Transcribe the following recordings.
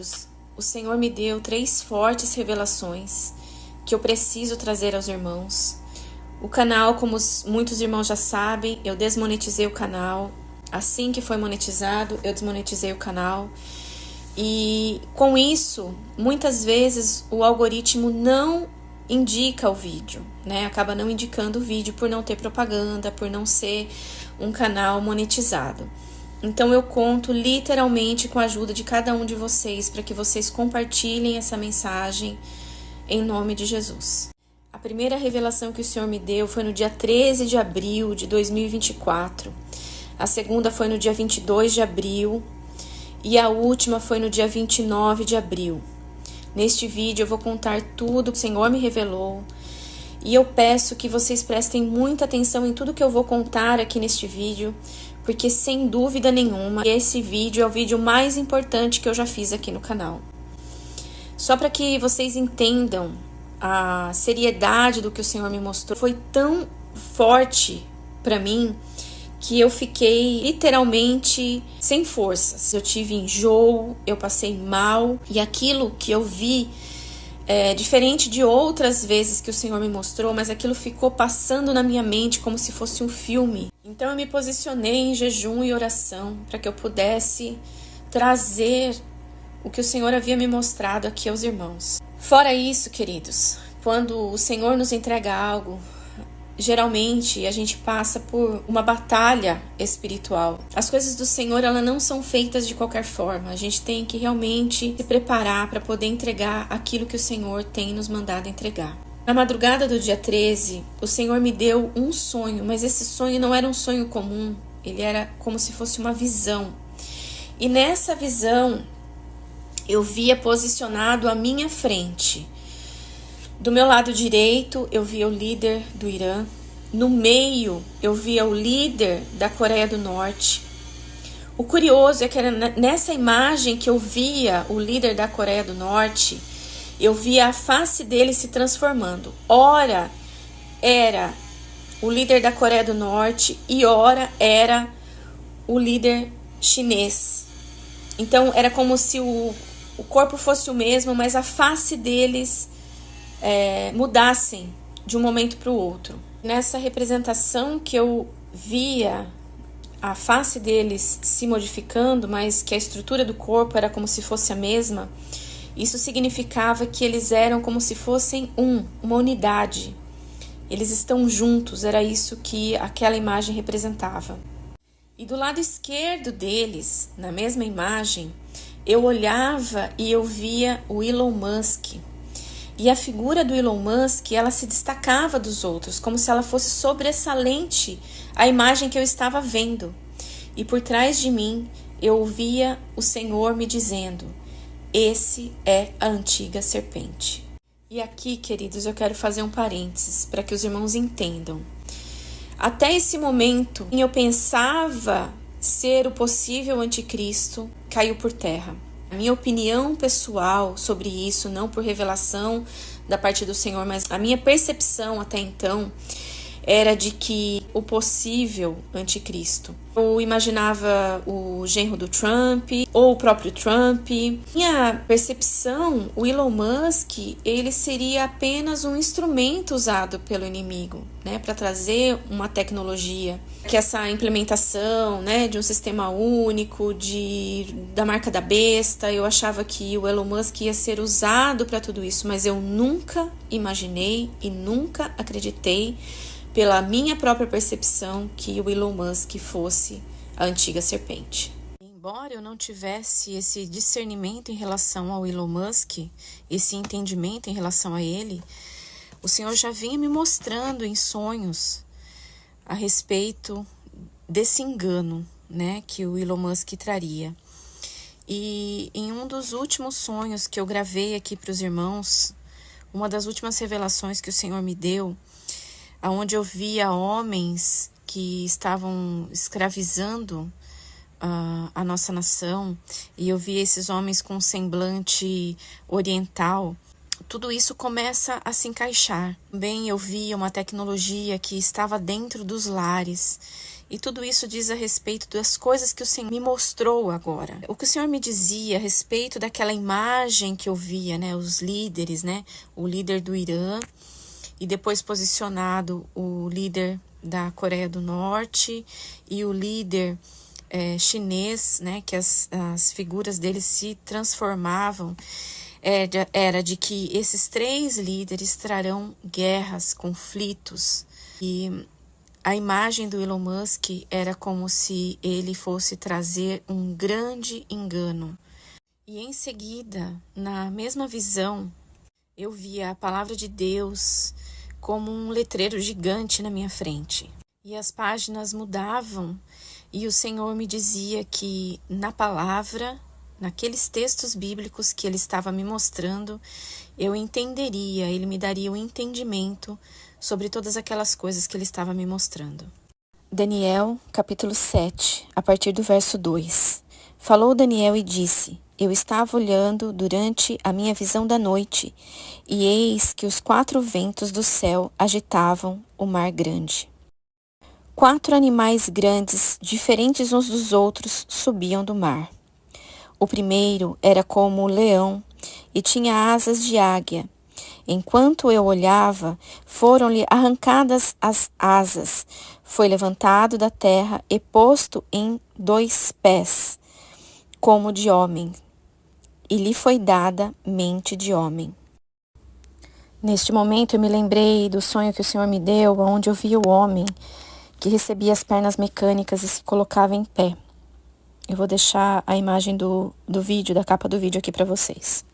queridos, o Senhor me deu 3 fortes revelações que eu preciso trazer aos irmãos. O canal, como muitos irmãos já sabem, eu desmonetizei o canal. Assim que foi monetizado, eu desmonetizei o canal. E com isso, muitas vezes o algoritmo não indica o vídeo, né? Acaba não indicando o vídeo por não ter propaganda, por não ser um canal monetizado. Então eu conto literalmente com a ajuda de cada um de vocês para que vocês compartilhem essa mensagem em nome de Jesus. A primeira revelação que o Senhor me deu foi no dia 13 de abril de 2024. A segunda foi no dia 22 de abril. E a última foi no dia 29 de abril. Neste vídeo eu vou contar tudo que o Senhor me revelou. E eu peço que vocês prestem muita atenção em tudo que eu vou contar aqui neste vídeo, porque sem dúvida nenhuma, esse vídeo é o vídeo mais importante que eu já fiz aqui no canal. Só para que vocês entendam a seriedade do que o Senhor me mostrou, foi tão forte para mim que eu fiquei literalmente sem forças. Eu tive enjoo, eu passei mal, e aquilo que eu vi, diferente de outras vezes que o Senhor me mostrou, mas aquilo ficou passando na minha mente como se fosse um filme. Então eu me posicionei em jejum e oração para que eu pudesse trazer o que o Senhor havia me mostrado aqui aos irmãos. Fora isso, queridos, quando o Senhor nos entrega algo, geralmente a gente passa por uma batalha espiritual. As coisas do Senhor, elas não são feitas de qualquer forma. A gente tem que realmente se preparar para poder entregar aquilo que o Senhor tem nos mandado entregar. Na madrugada do dia 13, o Senhor me deu um sonho, mas esse sonho não era um sonho comum. Ele era como se fosse uma visão. E nessa visão, eu via posicionado à minha frente. Do meu lado direito, eu via o líder do Irã. No meio, eu via o líder da Coreia do Norte. O curioso é que era nessa imagem que eu via o líder da Coreia do Norte, eu via a face dele se transformando. Ora era o líder da Coreia do Norte e ora era o líder chinês. Então era como se o corpo fosse o mesmo, mas a face deles mudassem de um momento para o outro. Nessa representação que eu via a face deles se modificando, mas que a estrutura do corpo era como se fosse a mesma, isso significava que eles eram como se fossem uma unidade. Eles estão juntos, era isso que aquela imagem representava. E do lado esquerdo deles, na mesma imagem, eu olhava e eu via o Elon Musk. E a figura do Elon Musk, ela se destacava dos outros, como se ela fosse sobressalente à imagem que eu estava vendo. E por trás de mim, eu ouvia o Senhor me dizendo: esse é a antiga serpente. E aqui, queridos, eu quero fazer um parênteses para que os irmãos entendam. Até esse momento, eu pensava ser o possível anticristo, caiu por terra. A minha opinião pessoal sobre isso, não por revelação da parte do Senhor, mas a minha percepção até então era de que o possível anticristo. Eu imaginava o genro do Trump ou o próprio Trump. Minha percepção, o Elon Musk, ele seria apenas um instrumento usado pelo inimigo, né, para trazer uma tecnologia. Que essa implementação, né, de um sistema único, da marca da besta, eu achava que o Elon Musk ia ser usado para tudo isso, mas eu nunca imaginei e nunca acreditei, pela minha própria percepção, que o Elon Musk fosse a antiga serpente. Embora eu não tivesse esse discernimento em relação ao Elon Musk, esse entendimento em relação a ele, o Senhor já vinha me mostrando em sonhos a respeito desse engano, né, que o Elon Musk traria. E em um dos últimos sonhos que eu gravei aqui para os irmãos, uma das últimas revelações que o Senhor me deu, onde eu via homens que estavam escravizando a nossa nação, e eu via esses homens com um semblante oriental, tudo isso começa a se encaixar. Também eu via uma tecnologia que estava dentro dos lares. E tudo isso diz a respeito das coisas que o Senhor me mostrou agora. O que o Senhor me dizia a respeito daquela imagem que eu via, né? Os líderes, né? O líder do Irã e depois posicionado o líder da Coreia do Norte e o líder chinês, né? Que as figuras deles se transformavam. Era de que esses 3 líderes trarão guerras, conflitos. E a imagem do Elon Musk era como se ele fosse trazer um grande engano. E em seguida, na mesma visão, eu via a palavra de Deus como um letreiro gigante na minha frente. E as páginas mudavam e o Senhor me dizia que na palavra, naqueles textos bíblicos que Ele estava me mostrando, eu entenderia, Ele me daria o entendimento sobre todas aquelas coisas que Ele estava me mostrando. Daniel, capítulo 7, a partir do verso 2. Falou Daniel e disse: Eu estava olhando durante a minha visão da noite, e eis que os 4 ventos do céu agitavam o mar grande. 4 animais grandes, diferentes uns dos outros, subiam do mar. O primeiro era como o leão e tinha asas de águia. Enquanto eu olhava, foram-lhe arrancadas as asas. Foi levantado da terra e posto em 2 pés, como de homem, e lhe foi dada mente de homem. Neste momento eu me lembrei do sonho que o Senhor me deu, onde eu vi o homem que recebia as pernas mecânicas e se colocava em pé. Eu vou deixar a imagem do vídeo, da capa do vídeo aqui para vocês.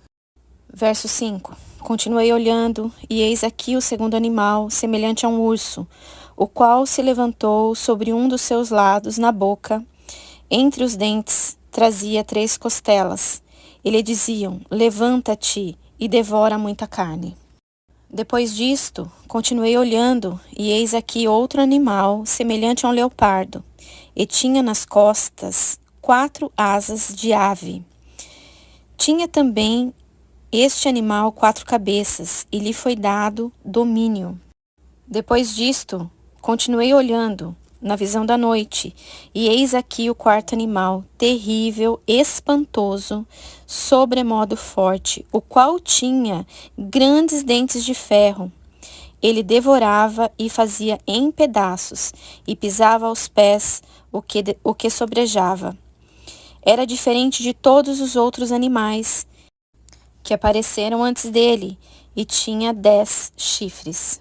Verso 5. Continuei olhando, e eis aqui o segundo animal, semelhante a um urso, o qual se levantou sobre um dos seus lados na boca. Entre os dentes trazia 3 costelas. E lhe diziam: Levanta-te e devora muita carne. Depois disto, continuei olhando, e eis aqui outro animal, semelhante a um leopardo, e tinha nas costas 4 asas de ave. Tinha também este animal 4 cabeças, e lhe foi dado domínio. Depois disto, continuei olhando na visão da noite, e eis aqui o 4º animal, terrível, espantoso, sobremodo forte, o qual tinha grandes dentes de ferro. Ele devorava e fazia em pedaços, e pisava aos pés o que sobrejava. Era diferente de todos os outros animais que apareceram antes dele, e tinha 10 chifres.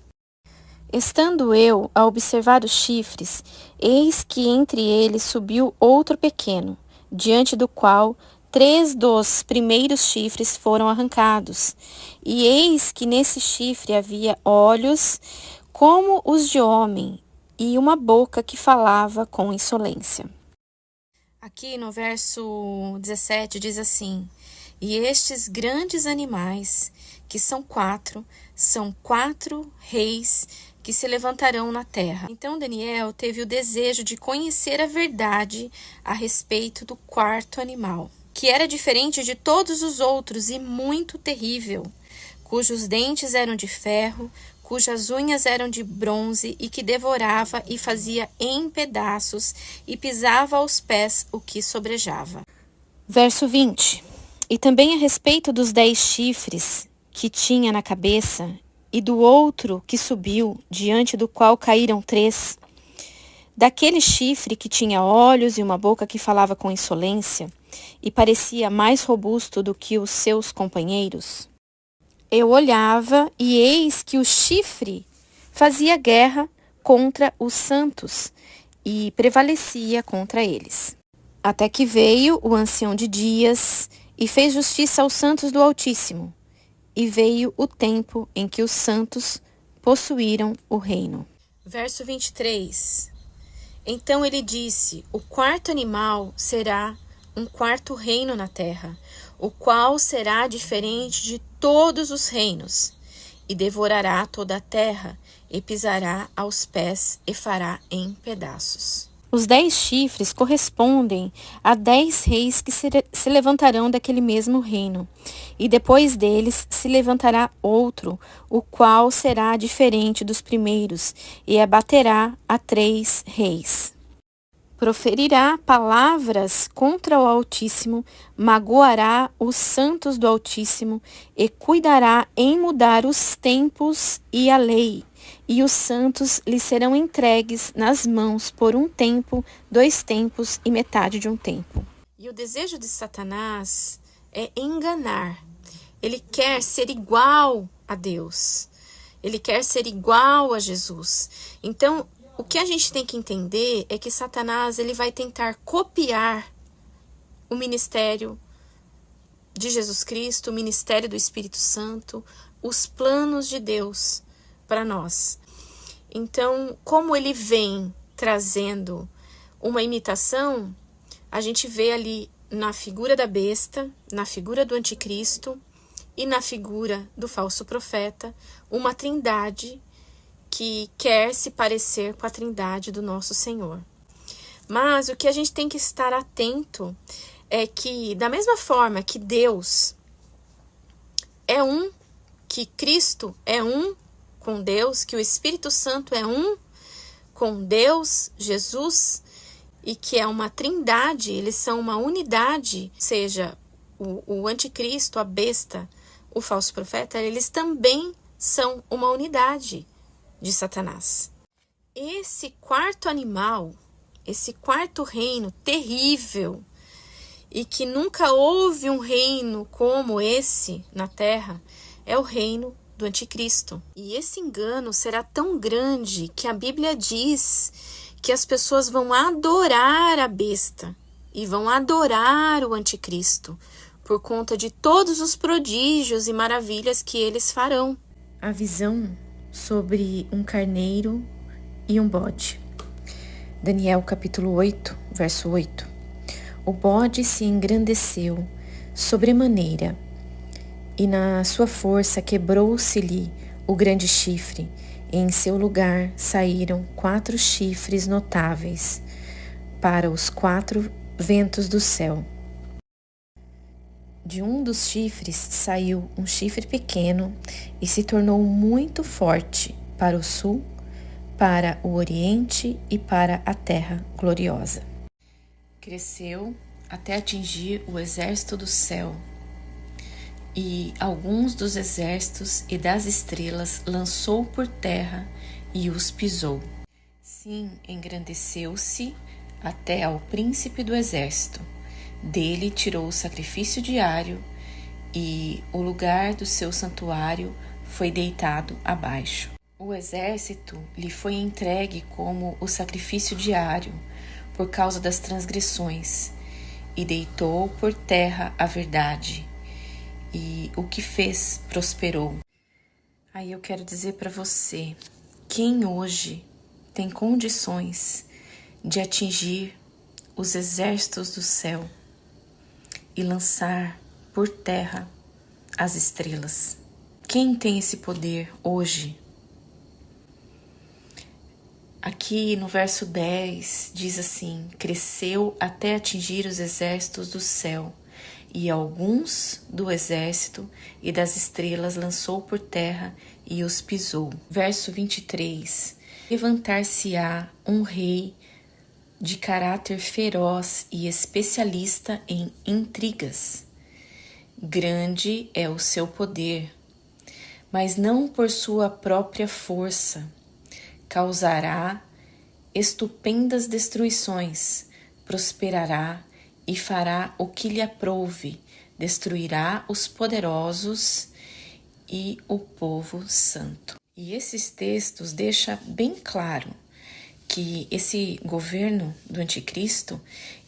Estando eu a observar os chifres, eis que entre eles subiu outro pequeno, diante do qual 3 dos primeiros chifres foram arrancados. E eis que nesse chifre havia olhos como os de homem, e uma boca que falava com insolência. Aqui no verso 17 diz assim: E estes grandes animais, que são 4 reis que se levantarão na terra. Então Daniel teve o desejo de conhecer a verdade a respeito do 4º animal, que era diferente de todos os outros e muito terrível, cujos dentes eram de ferro, cujas unhas eram de bronze, e que devorava e fazia em pedaços, e pisava aos pés o que sobrejava. Verso 20. E também a respeito dos 10 chifres que tinha na cabeça, e do outro que subiu, diante do qual caíram 3, daquele chifre que tinha olhos e uma boca que falava com insolência, e parecia mais robusto do que os seus companheiros. Eu olhava, e eis que o chifre fazia guerra contra os santos, e prevalecia contra eles. Até que veio o ancião de dias, e fez justiça aos santos do Altíssimo, e veio o tempo em que os santos possuíram o reino. Verso 23. Então ele disse: O 4º animal será um 4º reino na terra, o qual será diferente de todos os reinos, e devorará toda a terra, e pisará aos pés, e fará em pedaços. Os 10 chifres correspondem a 10 reis que se levantarão daquele mesmo reino, e depois deles se levantará outro, o qual será diferente dos primeiros, e abaterá a 3 reis. Proferirá palavras contra o Altíssimo, magoará os santos do Altíssimo e cuidará em mudar os tempos e a lei. E os santos lhe serão entregues nas mãos por um tempo, 2 tempos e metade de um tempo. E o desejo de Satanás é enganar. Ele quer ser igual a Deus. Ele quer ser igual a Jesus. Então, o que a gente tem que entender é que Satanás ele vai tentar copiar o ministério de Jesus Cristo, o ministério do Espírito Santo, os planos de Deus para nós. Então, como ele vem trazendo uma imitação, a gente vê ali na figura da besta, na figura do anticristo e na figura do falso profeta, uma trindade que quer se parecer com a trindade do nosso Senhor. Mas o que a gente tem que estar atento é que, da mesma forma que Deus é um, que Cristo é um com Deus, que o Espírito Santo é um com Deus, Jesus, e que é uma trindade, eles são uma unidade, seja o anticristo, a besta, o falso profeta, eles também são uma unidade de Satanás. Esse quarto animal, esse quarto reino terrível, e que nunca houve um reino como esse na terra, é o reino do anticristo. E esse engano será tão grande que a Bíblia diz que as pessoas vão adorar a besta e vão adorar o anticristo por conta de todos os prodígios e maravilhas que eles farão. A visão sobre um carneiro e um bode. Daniel capítulo 8, verso 8. O bode se engrandeceu sobremaneira, e na sua força quebrou-se-lhe o grande chifre, e em seu lugar saíram 4 chifres notáveis para os 4 ventos do céu. De um dos chifres saiu um chifre pequeno e se tornou muito forte para o sul, para o oriente e para a terra gloriosa. Cresceu até atingir o exército do céu, e alguns dos exércitos e das estrelas lançou por terra e os pisou. Sim, engrandeceu-se até ao príncipe do exército. Dele tirou o sacrifício diário, e o lugar do seu santuário foi deitado abaixo. O exército lhe foi entregue como o sacrifício diário por causa das transgressões, e deitou por terra a verdade, e o que fez prosperou. Aí eu quero dizer para você, quem hoje tem condições de atingir os exércitos do céu e lançar por terra as estrelas? Quem tem esse poder hoje? Aqui no verso 10 diz assim: cresceu até atingir os exércitos do céu, e alguns do exército e das estrelas lançou por terra e os pisou. Verso 23: levantar-se-á um rei de caráter feroz e especialista em intrigas. Grande é o seu poder, mas não por sua própria força. Causará estupendas destruições, prosperará e fará o que lhe aprouve, destruirá os poderosos e o povo santo. E esses textos deixam bem claro que esse governo do anticristo,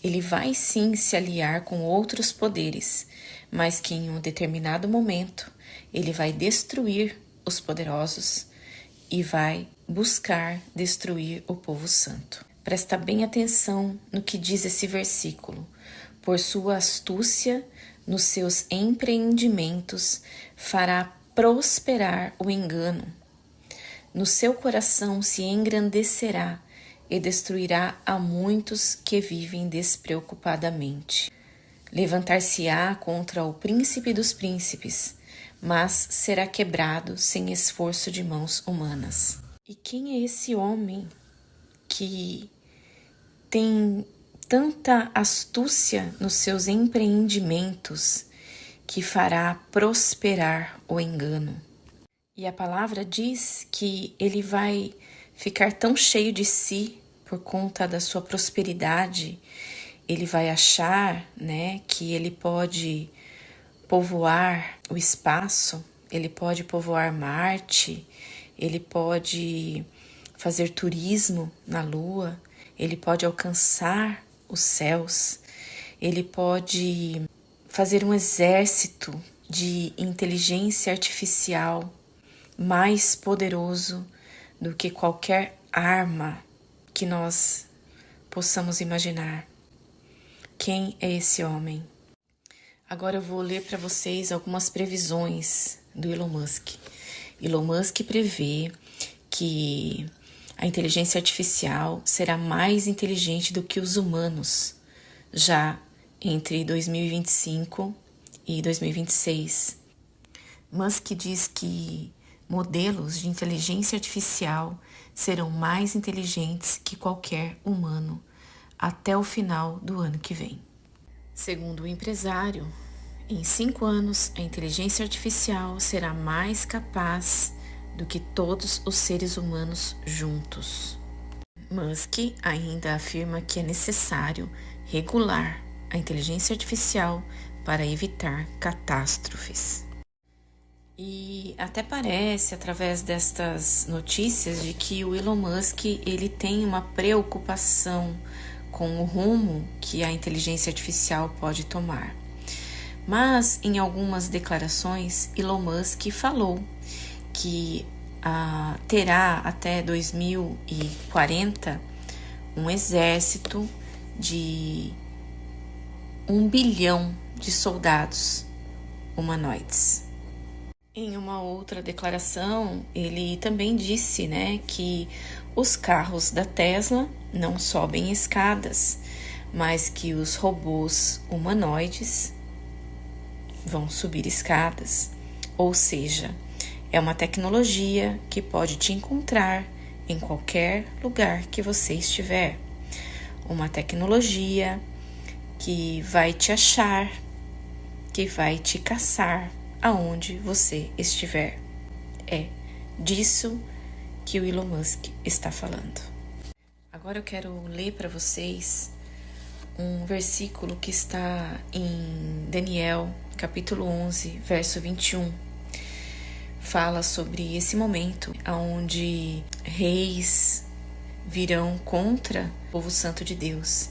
ele vai sim se aliar com outros poderes, mas que em um determinado momento ele vai destruir os poderosos e vai buscar destruir o povo santo. Presta bem atenção no que diz esse versículo. Por sua astúcia, nos seus empreendimentos, fará prosperar o engano. No seu coração se engrandecerá e destruirá a muitos que vivem despreocupadamente. Levantar-se-á contra o príncipe dos príncipes, mas será quebrado sem esforço de mãos humanas. E quem é esse homem que tem tanta astúcia nos seus empreendimentos que fará prosperar o engano. E a palavra diz que ele vai ficar tão cheio de si por conta da sua prosperidade, ele vai achar, que ele pode povoar o espaço, ele pode povoar Marte, ele pode fazer turismo na Lua, ele pode alcançar os céus, ele pode fazer um exército de inteligência artificial mais poderoso do que qualquer arma que nós possamos imaginar. Quem é esse homem? Agora eu vou ler para vocês algumas previsões do Elon Musk. Elon Musk prevê que a inteligência artificial será mais inteligente do que os humanos já entre 2025 e 2026. Musk diz que modelos de inteligência artificial serão mais inteligentes que qualquer humano até o final do ano que vem. Segundo o empresário, em 5 anos a inteligência artificial será mais capaz do que todos os seres humanos juntos. Musk ainda afirma que é necessário regular a inteligência artificial para evitar catástrofes. E até parece, através destas notícias, de que o Elon Musk ele tem uma preocupação com o rumo que a inteligência artificial pode tomar. Mas, em algumas declarações, Elon Musk falou que terá até 2040 um exército de 1 bilhão de soldados humanoides. Em uma outra declaração, ele também disse, que os carros da Tesla não sobem escadas, mas que os robôs humanoides vão subir escadas. Ou seja, é uma tecnologia que pode te encontrar em qualquer lugar que você estiver. Uma tecnologia que vai te achar, que vai te caçar aonde você estiver. É disso que o Elon Musk está falando. Agora eu quero ler para vocês um versículo que está em Daniel, capítulo 11, verso 21. Fala sobre esse momento onde reis virão contra o povo santo de Deus.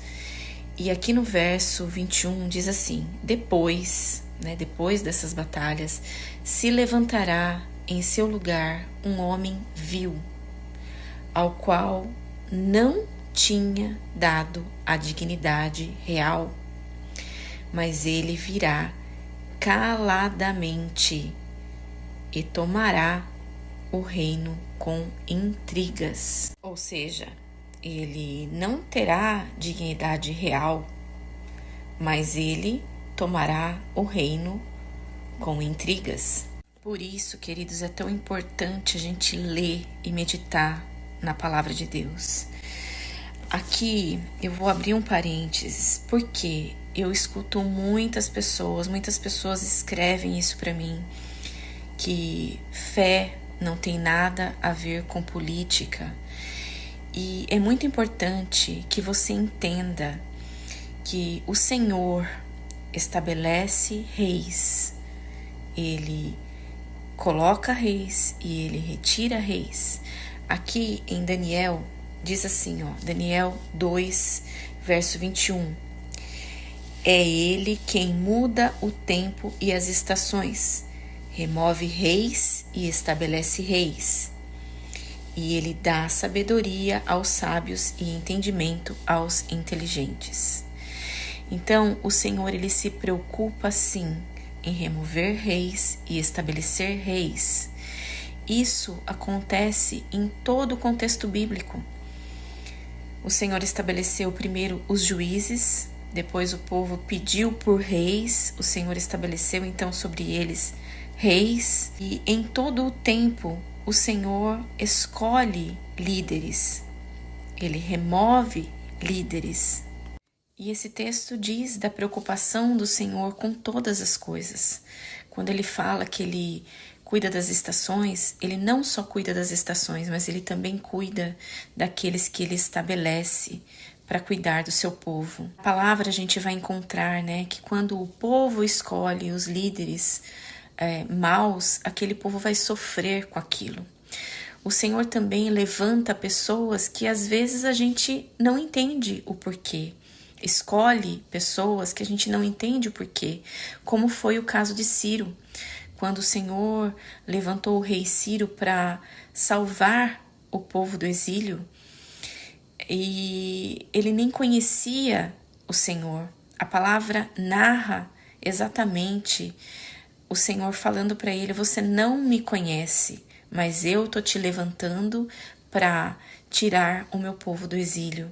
E aqui no verso 21 diz assim: depois dessas batalhas, se levantará em seu lugar um homem vil, ao qual não tinha dado a dignidade real, mas ele virá caladamente e tomará o reino com intrigas. Ou seja, ele não terá dignidade real, mas ele tomará o reino com intrigas. Por isso, queridos, é tão importante a gente ler e meditar na palavra de Deus. Aqui eu vou abrir um parênteses, porque eu escuto muitas pessoas escrevem isso para mim, que fé não tem nada a ver com política. E é muito importante que você entenda que o Senhor estabelece reis, ele coloca reis e ele retira reis. Aqui em Daniel diz assim, Daniel 2, verso 21. É ele quem muda o tempo e as estações, remove reis e estabelece reis. E ele dá sabedoria aos sábios e entendimento aos inteligentes. Então, o Senhor, ele se preocupa, sim, em remover reis e estabelecer reis. Isso acontece em todo o contexto bíblico. O Senhor estabeleceu primeiro os juízes, depois o povo pediu por reis, o Senhor estabeleceu então sobre eles reis, e em todo o tempo o Senhor escolhe líderes. Ele remove líderes. E esse texto diz da preocupação do Senhor com todas as coisas. Quando ele fala que ele cuida das estações, ele não só cuida das estações, mas ele também cuida daqueles que ele estabelece para cuidar do seu povo. A palavra a gente vai encontrar, né, que quando o povo escolhe os líderes maus, aquele povo vai sofrer com aquilo. O Senhor também levanta pessoas que às vezes a gente não entende o porquê. Escolhe pessoas que a gente não entende o porquê, como foi o caso de Ciro, quando o Senhor levantou o rei Ciro para salvar o povo do exílio, e ele nem conhecia o Senhor. A palavra narra exatamente o Senhor falando para ele: você não me conhece, mas eu tô te levantando para tirar o meu povo do exílio.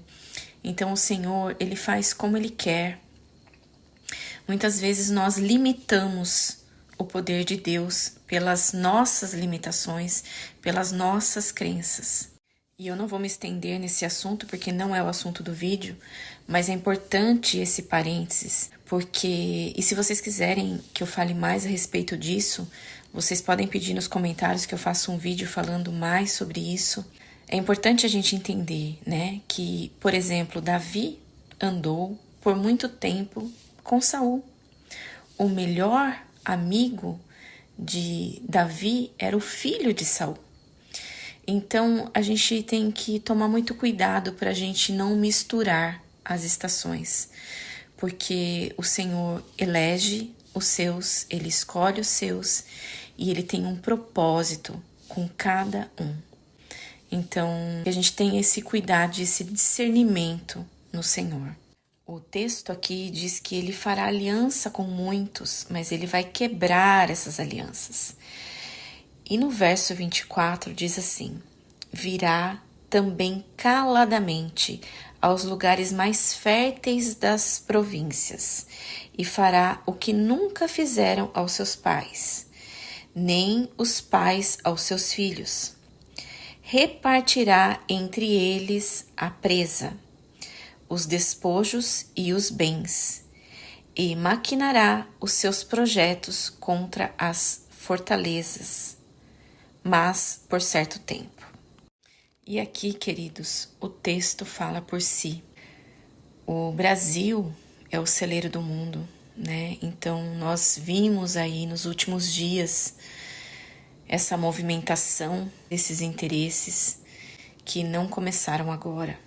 Então o Senhor, ele faz como ele quer. Muitas vezes nós limitamos o poder de Deus pelas nossas limitações, pelas nossas crenças. E eu não vou me estender nesse assunto porque não é o assunto do vídeo, mas é importante esse parênteses, porque, e se vocês quiserem que eu fale mais a respeito disso, vocês podem pedir nos comentários que eu faça um vídeo falando mais sobre isso. É importante a gente entender, né, que, por exemplo, Davi andou por muito tempo com Saul. O melhor amigo de Davi era o filho de Saul. Então, a gente tem que tomar muito cuidado para a gente não misturar as estações, porque o Senhor elege os seus, ele escolhe os seus e ele tem um propósito com cada um. Então, a gente tem esse cuidado, esse discernimento no Senhor. O texto aqui diz que ele fará aliança com muitos, mas ele vai quebrar essas alianças. E no verso 24 diz assim: virá também caladamente aos lugares mais férteis das províncias, e fará o que nunca fizeram aos seus pais, nem os pais aos seus filhos. Repartirá entre eles a presa, os despojos e os bens, e maquinará os seus projetos contra as fortalezas, mas por certo tempo. E aqui, queridos, o texto fala por si. O Brasil é o celeiro do mundo, né? Então, nós vimos aí nos últimos dias essa movimentação desses interesses que não começaram agora,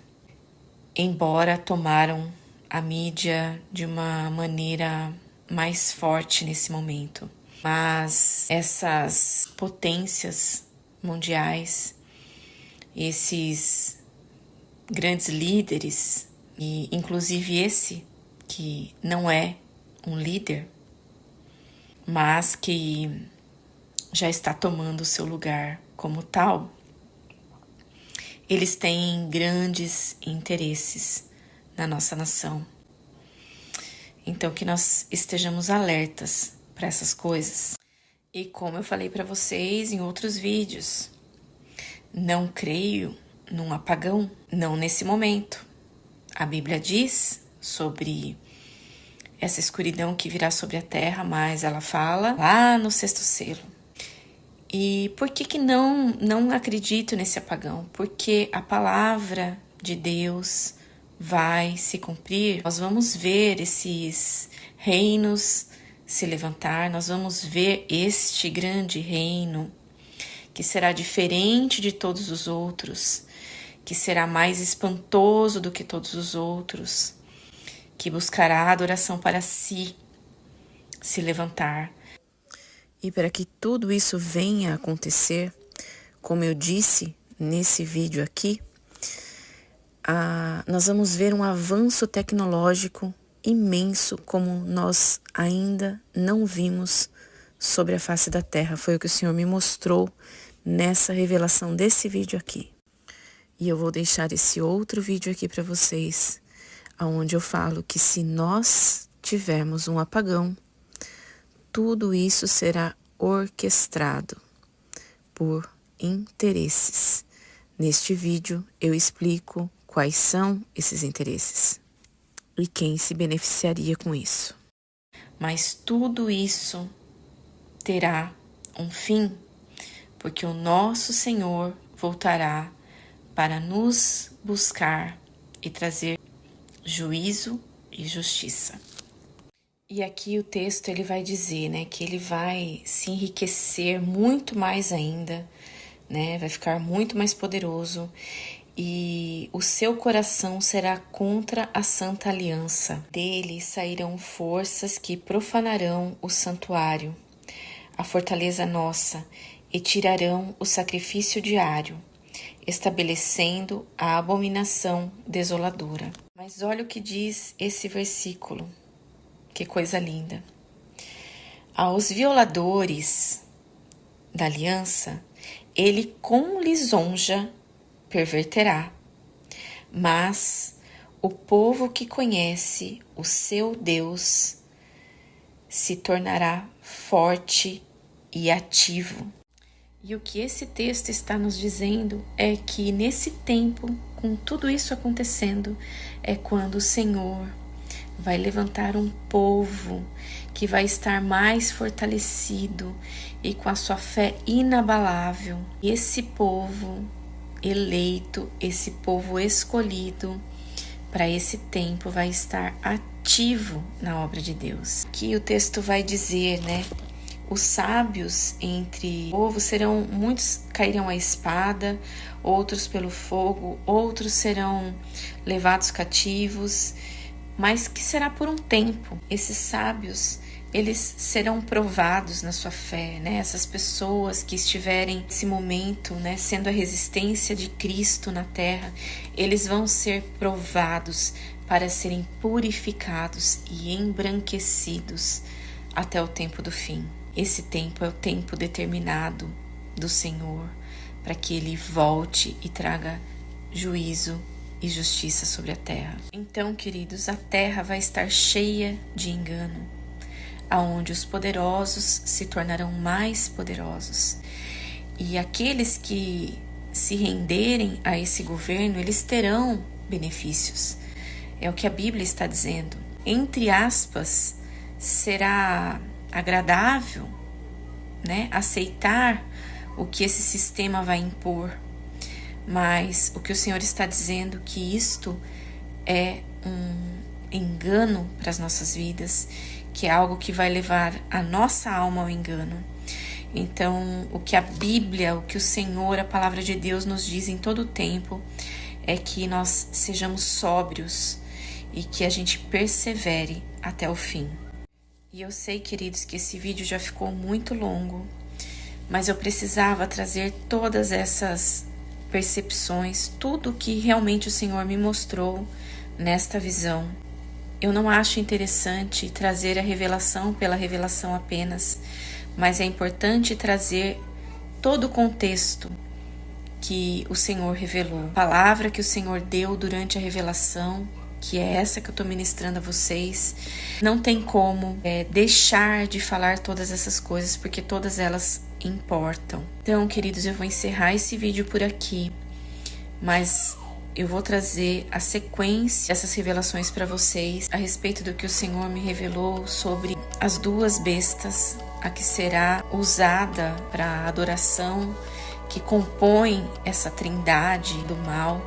embora tomaram a mídia de uma maneira mais forte nesse momento. Mas essas potências mundiais, esses grandes líderes, e inclusive esse que não é um líder, mas que já está tomando o seu lugar como tal, eles têm grandes interesses na nossa nação. Então, que nós estejamos alertas para essas coisas. E como eu falei para vocês em outros vídeos, não creio num apagão, não nesse momento. A Bíblia diz sobre essa escuridão que virá sobre a terra, mas ela fala lá no sexto selo. E por que não acredito nesse apagão? Porque a palavra de Deus vai se cumprir. Nós vamos ver esses reinos se levantar, nós vamos ver este grande reino que será diferente de todos os outros, que será mais espantoso do que todos os outros, que buscará adoração para si se levantar. E para que tudo isso venha a acontecer, como eu disse nesse vídeo aqui, nós vamos ver um avanço tecnológico imenso como nós ainda não vimos sobre a face da Terra. Foi o que o Senhor me mostrou nessa revelação desse vídeo aqui. E eu vou deixar esse outro vídeo aqui para vocês, onde eu falo que se nós tivermos um apagão, tudo isso será orquestrado por interesses. Neste vídeo eu explico quais são esses interesses e quem se beneficiaria com isso. Mas tudo isso terá um fim, porque o nosso Senhor voltará para nos buscar e trazer juízo e justiça. E aqui o texto ele vai dizer, né, que ele vai se enriquecer muito mais ainda, né, vai ficar muito mais poderoso e o seu coração será contra a santa aliança. Dele sairão forças que profanarão o santuário, a fortaleza nossa, e tirarão o sacrifício diário, estabelecendo a abominação desoladora. Mas olha o que diz esse versículo. Que coisa linda. Aos violadores da aliança, ele com lisonja perverterá. Mas o povo que conhece o seu Deus se tornará forte e ativo. E o que esse texto está nos dizendo é que nesse tempo, com tudo isso acontecendo, é quando o Senhor vai levantar um povo que vai estar mais fortalecido e com a sua fé inabalável. E esse povo eleito, esse povo escolhido para esse tempo vai estar ativo na obra de Deus. Que o texto vai dizer, né? Os sábios entre o povo serão, muitos cairão à espada, outros pelo fogo, outros serão levados cativos, mas que será por um tempo. Esses sábios, eles serão provados na sua fé, né? Essas pessoas que estiverem nesse momento, né, sendo a resistência de Cristo na terra, eles vão ser provados para serem purificados e embranquecidos até o tempo do fim. Esse tempo é o tempo determinado do Senhor para que Ele volte e traga juízo e justiça sobre a terra. Então, queridos, a terra vai estar cheia de engano, aonde os poderosos se tornarão mais poderosos. E aqueles que se renderem a esse governo, eles terão benefícios. É o que a Bíblia está dizendo. Entre aspas, será agradável, né, aceitar o que esse sistema vai impor. Mas o que o Senhor está dizendo que isto é um engano para as nossas vidas, que é algo que vai levar a nossa alma ao engano. Então, o que a Bíblia, o que o Senhor, a palavra de Deus nos diz em todo o tempo é que nós sejamos sóbrios e que a gente persevere até o fim. E eu sei, queridos, que esse vídeo já ficou muito longo, mas eu precisava trazer todas essas percepções, tudo que realmente o Senhor me mostrou nesta visão. Eu não acho interessante trazer a revelação pela revelação apenas, mas é importante trazer todo o contexto que o Senhor revelou, a palavra que o Senhor deu durante a revelação, que é essa que eu estou ministrando a vocês. Não tem como deixar de falar todas essas coisas, porque todas elas importam. Então, queridos, eu vou encerrar esse vídeo por aqui, mas eu vou trazer a sequência dessas revelações para vocês a respeito do que o Senhor me revelou sobre as duas bestas, a que será usada para a adoração, que compõe essa trindade do mal,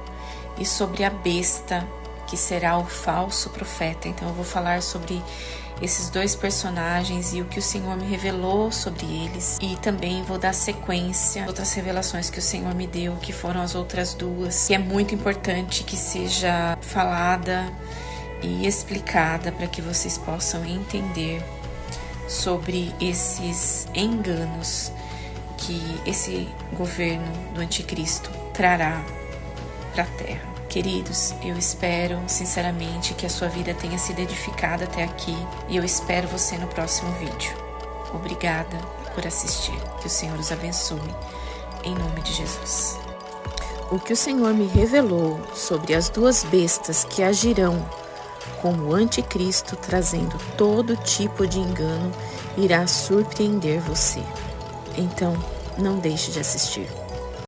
e sobre a besta, que será o falso profeta. Então eu vou falar sobre esses dois personagens e o que o Senhor me revelou sobre eles, e também vou dar sequência às outras revelações que o Senhor me deu, que foram as outras duas, que é muito importante que seja falada e explicada para que vocês possam entender sobre esses enganos que esse governo do anticristo trará para a terra. Queridos, eu espero sinceramente que a sua vida tenha sido edificada até aqui, e eu espero você no próximo vídeo. Obrigada por assistir. Que o Senhor os abençoe, em nome de Jesus. O que o Senhor me revelou sobre as duas bestas que agirão como o anticristo, trazendo todo tipo de engano, irá surpreender você. Então, não deixe de assistir.